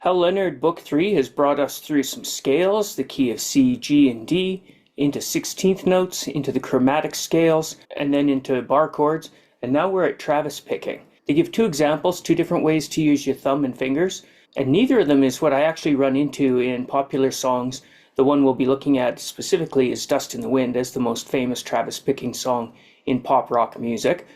Hal Leonard Book 3 has brought us through some scales, the key of C, G, and D, into 16th notes, into the chromatic scales, and then into bar chords, and now we're at Travis picking. They give two examples, two different ways to use your thumb and fingers, and neither of them is what I actually run into in popular songs. The one we'll be looking at specifically is Dust in the Wind, as the most famous Travis picking song in pop rock music.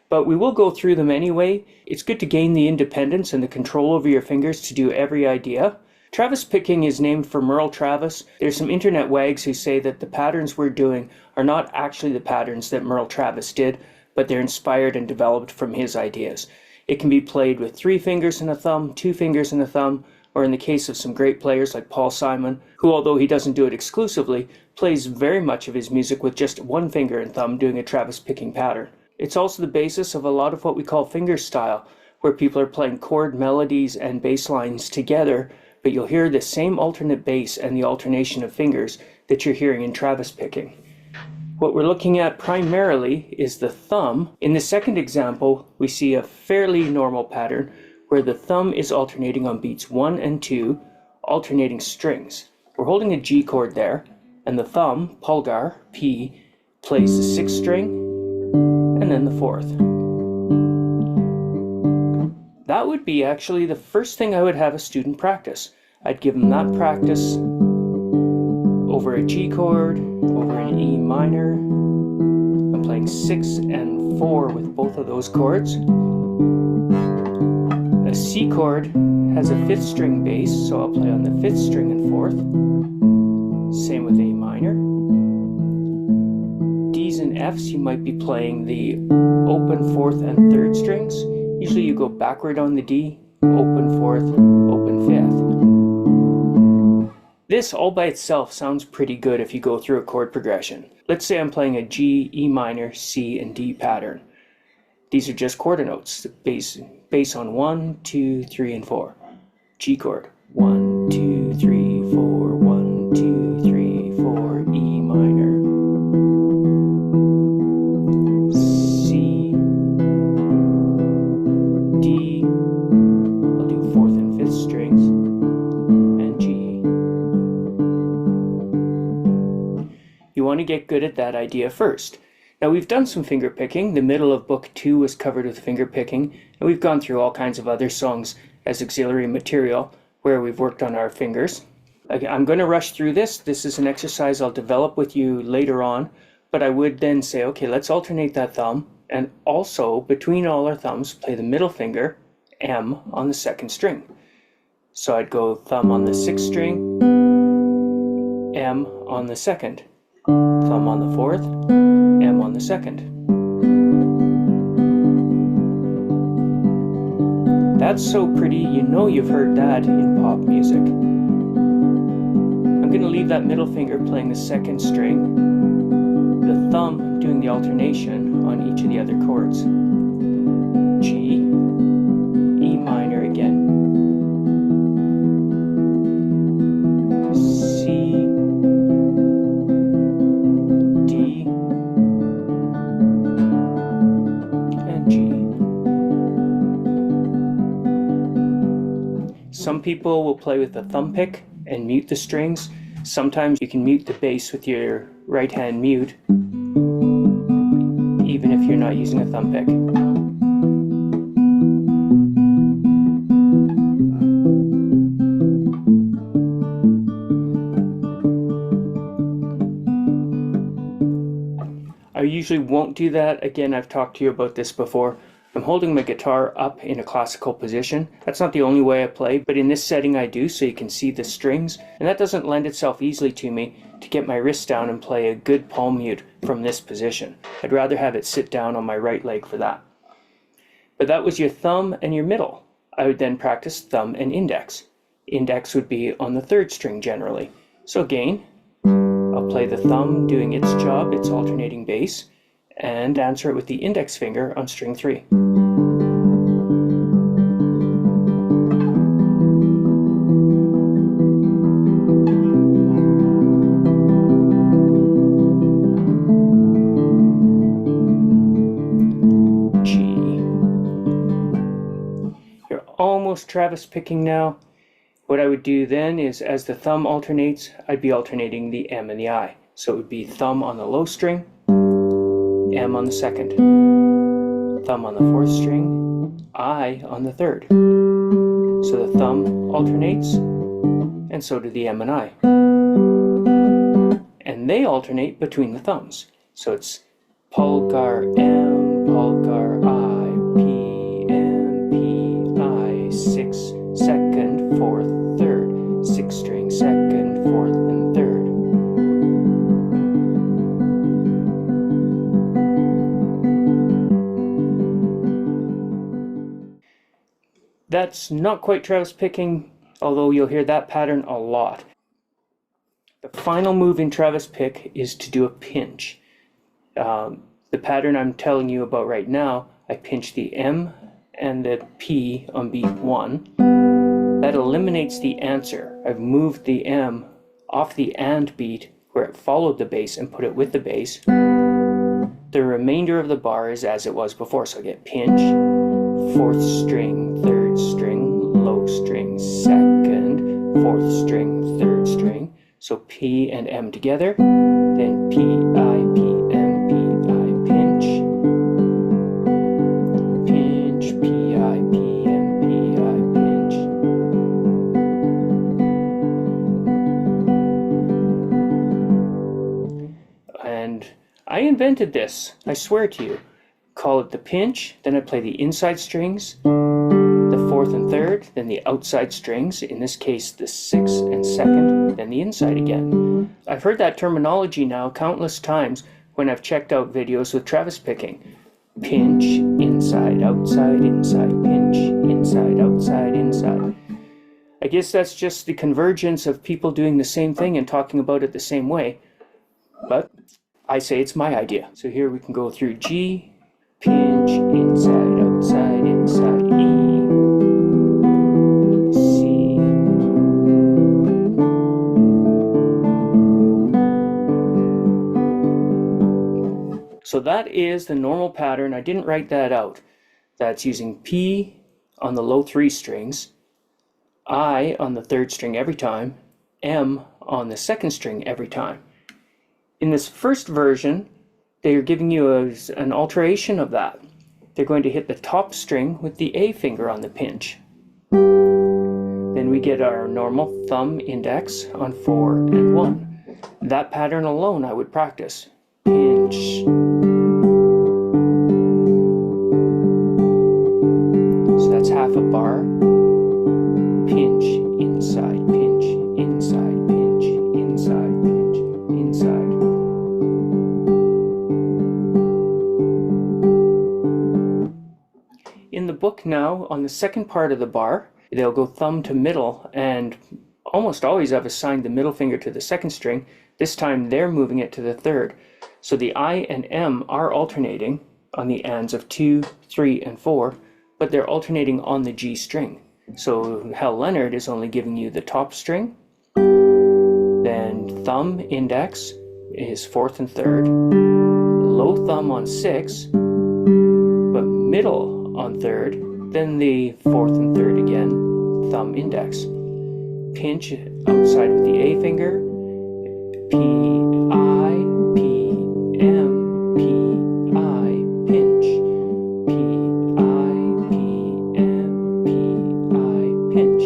But we will go through them anyway. It's good to gain the independence and the control over your fingers to do every idea. Travis picking is named for Merle Travis. There's some internet wags who say that the patterns we're doing are not actually the patterns that Merle Travis did, but they're inspired and developed from his ideas. It can be played with 3 fingers and a thumb, 2 fingers and a thumb, or in the case of some great players like Paul Simon, who, although he doesn't do it exclusively, plays very much of his music with just 1 finger and thumb doing a Travis picking pattern. It's also the basis of a lot of what we call fingerstyle, where people are playing chord melodies and bass lines together, but you'll hear the same alternate bass and the alternation of fingers that you're hearing in Travis picking. What we're looking at primarily is the thumb. In the second example, we see a fairly normal pattern where the thumb is alternating on beats 1 and 2, alternating strings. We're holding a G chord there, and the thumb, pulgar, P, plays the 6th string, and then the 4th. That would be actually the first thing I would have a student practice. I'd give them that practice over a G chord, over an E minor. I'm playing 6 and 4 with both of those chords. A C chord has a 5th string bass, so I'll play on the 5th string and 4th. Same with A minor. D's and F's, you might be playing the open 4th and 3rd strings. Usually you go backward on the D, open 4th, open 5th. This all by itself sounds pretty good if you go through a chord progression. Let's say I'm playing a G, E minor, C, and D pattern. These are just quarter notes, the bass on 1, 2, 3, and 4. G chord, 1, 2, 3, 4, 1, 2, 3, 4, E minor. C, D, I'll do 4th and 5th strings, and G. You want to get good at that idea first. Now we've done some finger picking. The middle of book 2 was covered with finger picking, and we've gone through all kinds of other songs as auxiliary material where we've worked on our fingers. I'm going to rush through this. This is an exercise I'll develop with you later on, but I would then say, okay, let's alternate that thumb, and also between all our thumbs play the middle finger, M, on the 2nd string. So I'd go thumb on the 6th string, M on the 2nd, thumb on the 4th, M on the 2nd. That's so pretty, you know you've heard that in pop music. I'm going to leave that middle finger playing the 2nd string, the thumb doing the alternation on each of the other chords. G, E minor again, C, D, and G. Some people will play with the thumb pick and mute the strings. Sometimes you can mute the bass with your right hand mute, even if you're not using a thumb pick. I usually won't do that. Again, I've talked to you about this before. I'm holding my guitar up in a classical position. That's not the only way I play, but in this setting I do, so you can see the strings, and that doesn't lend itself easily to me to get my wrist down and play a good palm mute from this position. I'd rather have it sit down on my right leg for that. But that was your thumb and your middle. I would then practice thumb and index. Index would be on the 3rd string generally. So again, I'll play the thumb doing its job, its alternating bass, and answer it with the index finger on string 3. G. You're almost Travis picking now. What I would do then is, as the thumb alternates, I'd be alternating the M and the I. So it would be thumb on the low string, M on the second, thumb on the fourth string, I on the third. So the thumb alternates, and so do the M and I. And they alternate between the thumbs. So it's pulgar M, pulgar I, P, M, P, I, 6, second, fourth, third, 6 string, second, fourth, and third. That's not quite Travis picking, although you'll hear that pattern a lot. The final move in Travis pick is to do a pinch. The pattern I'm telling you about right now, I pinch the M and the P on beat 1. That eliminates the answer. I've moved the M off the and beat where it followed the bass and put it with the bass. The remainder of the bar is as it was before, so I get pinch, fourth string, third string, low string, second, fourth string, third string. So P and M together, then P, I, P, M, P, I, pinch, pinch, P, I, P, M, P, I, pinch. And I invented this, I swear to you. Call it the pinch, then I play the inside strings, the fourth and third, then the outside strings, in this case the sixth and second, then the inside again. I've heard that terminology now countless times when I've checked out videos with Travis picking. Pinch, inside, outside, inside, pinch, inside, outside, inside. I guess that's just the convergence of people doing the same thing and talking about it the same way, but I say it's my idea. So here we can go through G, pinch, inside, outside, inside, E, C, so that is the normal pattern. I didn't write that out. That's using P on the low 3 strings, I on the 3rd string every time, M on the 2nd string every time. In this first version, they're giving you an alteration of that. They're going to hit the top string with the A finger on the pinch. Then we get our normal thumb index on 4 and 1. That pattern alone I would practice. Pinch. So that's half a bar. Pinch, inside, pinch, inside, pinch, inside, pinch, inside. In the book now, on the second part of the bar, they'll go thumb to middle and almost always I've assigned the middle finger to the 2nd string. This time they're moving it to the 3rd. So the I and M are alternating on the ands of 2, 3, and 4, but they're alternating on the G string. So Hal Leonard is only giving you the top string, then thumb index is 4th and 3rd, low thumb on 6, but middle on 3rd, then the 4th and 3rd again, thumb index. Pinch outside with the A finger, P, I, P, M, P, I, pinch, P, I, P, M, P, I, pinch.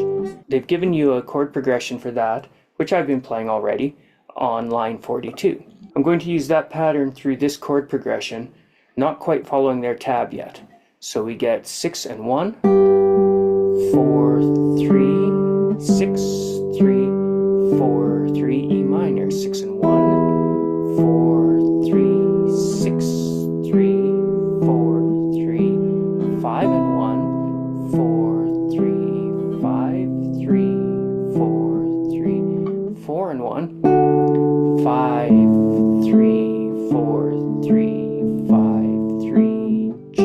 They've given you a chord progression for that, which I've been playing already, on line 42. I'm going to use that pattern through this chord progression, not quite following their tab yet. So we get 6 and 1, 4, 3, 6, 3, 4, 3, E minor, 6 and 1, 4, 3, 6, 3, 4, 3, 5 and 1, 4, 3, 5, 3, 4, 3, 4 and 1, 5, 3, 4, 3, 5, 3, G.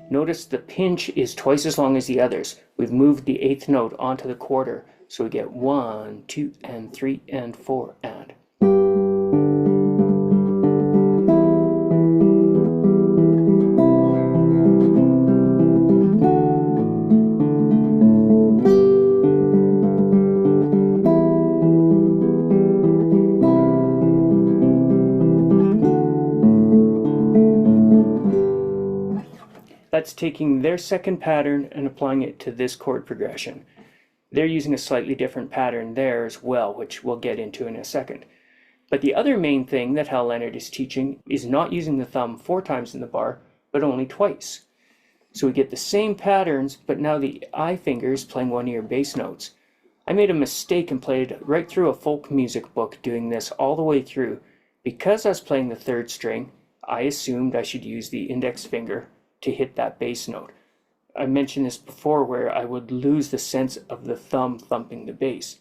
Notice the pinch is twice as long as the others. We've moved the 8th note onto the quarter, so we get 1, 2, and 3, and 4, and. That's taking their second pattern and applying it to this chord progression. They're using a slightly different pattern there as well, which we'll get into in a second. But the other main thing that Hal Leonard is teaching is not using the thumb 4 times in the bar, but only twice. So we get the same patterns, but now the I finger is playing one of your bass notes. I made a mistake and played right through a folk music book doing this all the way through. Because I was playing the 3rd string, I assumed I should use the index finger to hit that bass note. I mentioned this before where I would lose the sense of the thumb thumping the bass.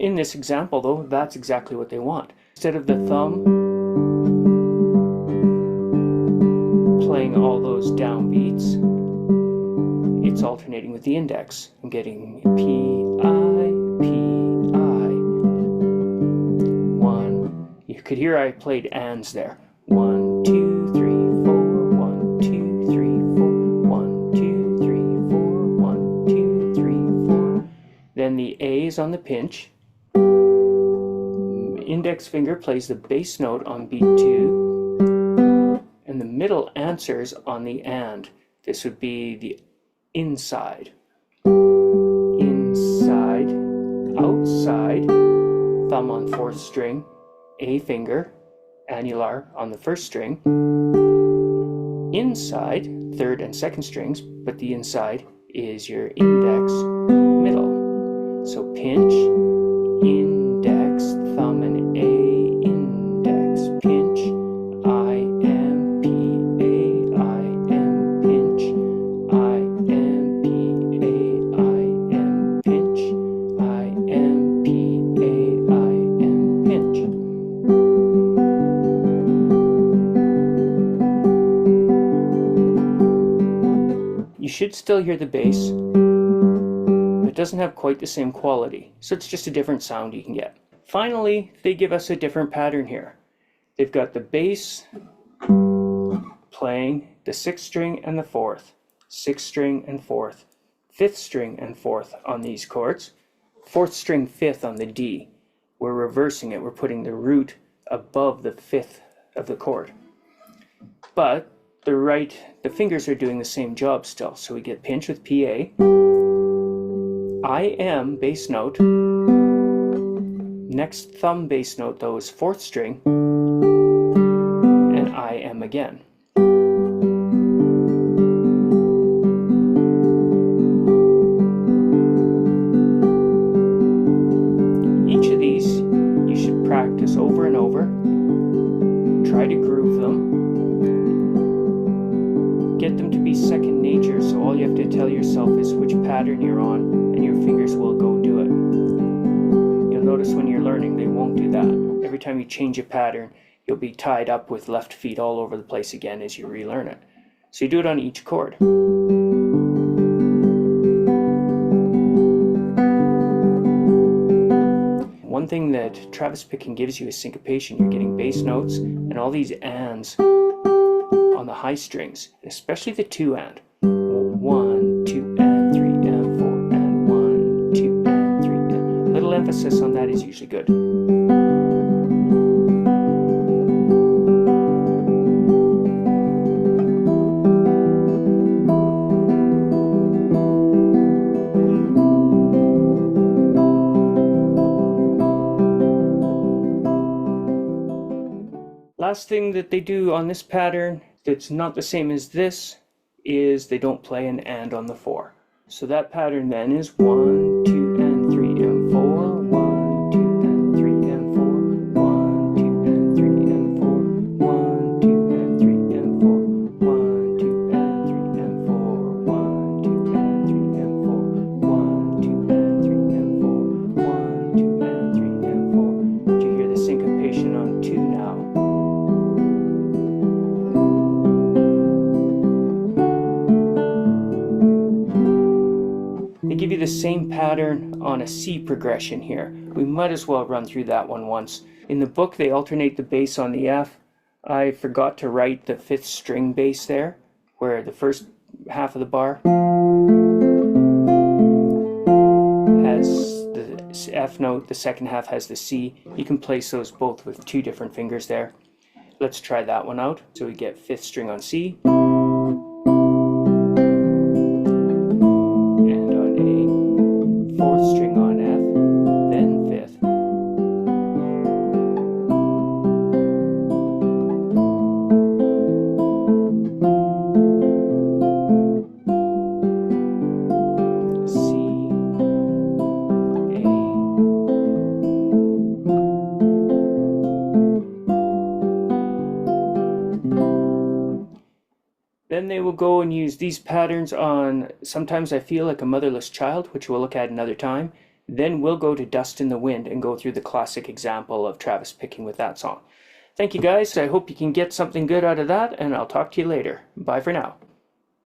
In this example though, that's exactly what they want. Instead of the thumb playing all those downbeats, it's alternating with the index. I'm getting P-I, P-I. 1. You could hear I played ands there. 1, 2, 3, 4. 1, 2, 3, 4. 1, 2, 3, 4. 1, 2, 3, 4. Then the A is on the pinch. Index finger plays the bass note on beat 2. And the middle answers on the and. This would be the inside. Inside. Outside. Thumb on 4th string. A finger. Annular on the 1st string. Inside, 3rd and 2nd strings, but the inside is your index middle. So pinch, index, thumb and A, index, pinch, I, M, P, A, I, M, pinch, I, M, P, A, I, M, pinch, I, M, P, A, I, M, pinch. You should still hear the bass, but it doesn't have quite the same quality, so it's just a different sound you can get. Finally, they give us a different pattern here. They've got the bass playing the 6th string and the 4th, 6th string and 4th, 5th string and 4th on these chords, 4th string 5th on the D. We're reversing it, we're putting the root above the 5th of the chord. But the fingers are doing the same job still. So we get pinch with PA, IM bass note, next thumb bass note though is 4th string, and IM again. Each of these you should practice over and over, try to groove them. Get them to be second nature, so all you have to tell yourself is which pattern you're on, and your fingers will go do it. You'll notice when you're learning, they won't do that. Every time you change a pattern, you'll be tied up with left feet all over the place again as you relearn it. So you do it on each chord. One thing that Travis picking gives you is syncopation. You're getting bass notes and all these ands on the high strings, especially the 2 and. 1, 2 and 3 and 4 and 1, 2 and 3 and. A little emphasis on that is usually good. Last thing that they do on this pattern that's not the same as this is they don't play an and on the 4. So that pattern then is 1, 2 and 3 and 4, 1, 2 and 3 and 4, 1, 2 and 3 and 4, 1, 2 and 3 and 4, 1, 2 and 3 and 4, 1, 2 and 3 and 4, 1, 2 and 3 and 4, 1, 2 and 3 and 4. Do you hear the syncopation on 2 now? They give you the same pattern on a C progression here. We might as well run through that one once. In the book they alternate the bass on the F. I forgot to write the 5th string bass there, where the first half of the bar has the F note, the second half has the C. You can place those both with 2 different fingers there. Let's try that one out. So we get 5th string on C, will go and use these patterns on Sometimes I Feel Like a Motherless Child, which we'll look at another time. Then we'll go to Dust in the Wind and go through the classic example of Travis picking with that song. Thank you guys. I hope you can get something good out of that, and I'll talk to you later. Bye for now.